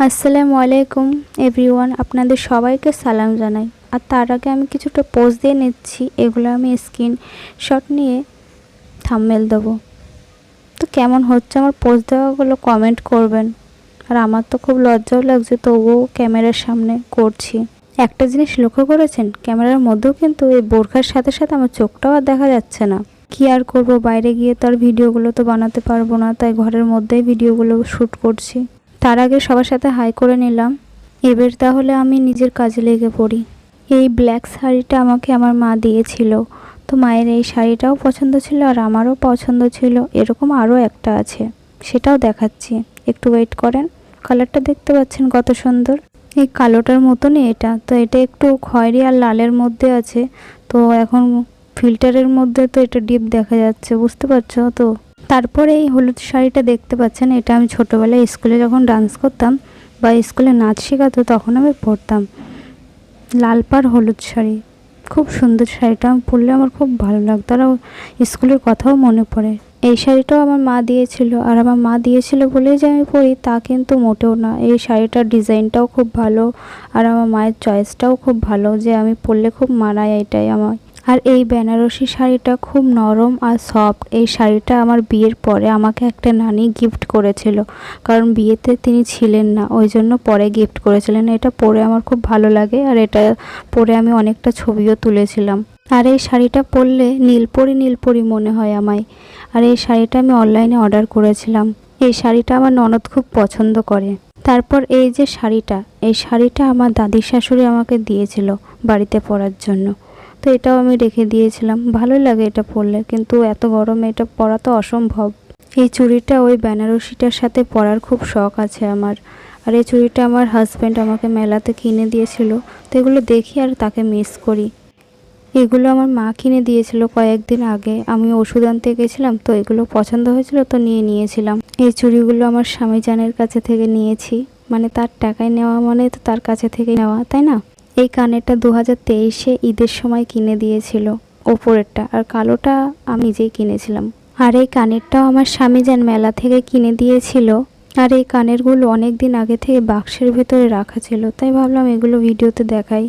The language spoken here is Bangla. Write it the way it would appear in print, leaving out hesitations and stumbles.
আসসালামু আলাইকুম এভরিওয়ান, আপনাদের সবাইকে সালাম জানাই। আর তার আগে আমি কিছুটা পোজ দিয়ে নিচ্ছি, এগুলো আমি স্ক্রিনশট নিয়ে থাম্বনেল দেবো। তো কেমন হচ্ছে আমার পোজ দেওয়াগুলো কমেন্ট করবেন। আর আমার তো খুব লজ্জাও লাগছে, তবুও ক্যামেরার সামনে করছি। একটা জিনিস লক্ষ্য করেছেন, ক্যামেরার মধ্যেও কিন্তু এই বোরখার সাথে সাথে আমার চোখটাও আর দেখা যাচ্ছে না। কি আর করব, বাইরে গিয়ে তো আর ভিডিওগুলো তো বানাতে পারবো না, তাই ঘরের মধ্যেই ভিডিওগুলো শ্যুট করছি। তার আগে সবার সাথে হাই করে নিলাম। এবার তাহলে আমি নিজের কাজে লেগে পড়ি। এই ব্ল্যাক শাড়িটা আমাকে আমার মা দিয়েছিল। তো মায়ের এই শাড়িটাও পছন্দ ছিল আর আমারও পছন্দ ছিল। এরকম আরও একটা আছে, সেটাও দেখাচ্ছি, একটু ওয়েট করেন। কালারটা দেখতে পাচ্ছেন কত সুন্দর, এই কালোটার মতনই এটা। তো এটা একটু খয়েরি আর লালের মধ্যে আছে। তো এখন ফিল্টারের মধ্যে তো এটা ডিপ দেখা যাচ্ছে, বুঝতে পারছো তো। তারপরে এই হলুদ শাড়িটা দেখতে পাচ্ছেন, এটা আমি ছোটোবেলায় স্কুলে যখন ডান্স করতাম বা স্কুলে নাচ শেখাতো তখন আমি পরতাম। লাল পাড় হলুদ শাড়ি, খুব সুন্দর শাড়িটা। আমি পরলে আমার খুব ভালো লাগতো আর স্কুলের কথাও মনে পড়ে। এই শাড়িটাও আমার মা দিয়েছিল, আর আমার মা দিয়েছিল বলেই যে আমি পরি তা কিন্তু মোটেও না। এই শাড়িটার ডিজাইনটাও খুব ভালো আর আমার মায়ের চয়েসটাও খুব ভালো, যে আমি পরলে খুব মানায়, এটাই আমার। আর এই বেনারসি শাড়িটা খুব নরম আর সফট। এই শাড়িটা আমার বিয়ের পরে আমাকে একটা নানি গিফট করেছিল, কারণ বিয়েতে তিনি ছিলেন না, ওই জন্য পরে গিফট করেছিলেন। এটা পরে আমার খুব ভালো লাগে আর এটা পরে আমি অনেকটা ছবিও তুলেছিলাম। আর এই শাড়িটা পরলে নীলপরি মনে হয় আমায়। আর এই শাড়িটা আমি অনলাইনে অর্ডার করেছিলাম। এই শাড়িটা আমার ননদ খুব পছন্দ করে। তারপর এই যে শাড়িটা, এই শাড়িটা আমার দাদির শাশুড়ি আমাকে দিয়েছিল বাড়িতে পরার জন্য। তো এটাও আমি রেখে দিয়েছিলাম, ভালোই লাগে এটা পরলে, কিন্তু এত গরমে এটা পরা তো অসম্ভব। এই চুড়িটা ওই বেনারসিটার সাথে পরার খুব শখ আছে আমার। আর এই চুড়িটা আমার হাজব্যান্ড আমাকে মেলাতে কিনে দিয়েছিল। তো এগুলো দেখি আর তাকে মিস করি। এগুলো আমার মা কিনে দিয়েছিল কয়েকদিন আগে, আমি ওষুধ আনতে গেছিলাম, তো এগুলো পছন্দ হয়েছিল তো নিয়েছিলাম। এই চুড়িগুলো আমার স্বামীজানের কাছে থেকে নিয়েছি, মানে তার টাকায় নেওয়া, মানে তো তার কাছে থেকে নেওয়া, তাই না। এই কানেরটা 2023-এ ঈদের সময় কিনে দিয়েছিল, ওপরেরটা, আর কালোটা আমি নিজেই কিনেছিলাম। আর এই কানেরটাও আমার স্বামীজান মেলা থেকে কিনে দিয়েছিল। আর এই কানেরগুলো অনেক দিন আগে থেকে বাক্সের ভেতরে রাখা ছিল, তাই ভাবলাম এগুলো ভিডিওতে দেখাই।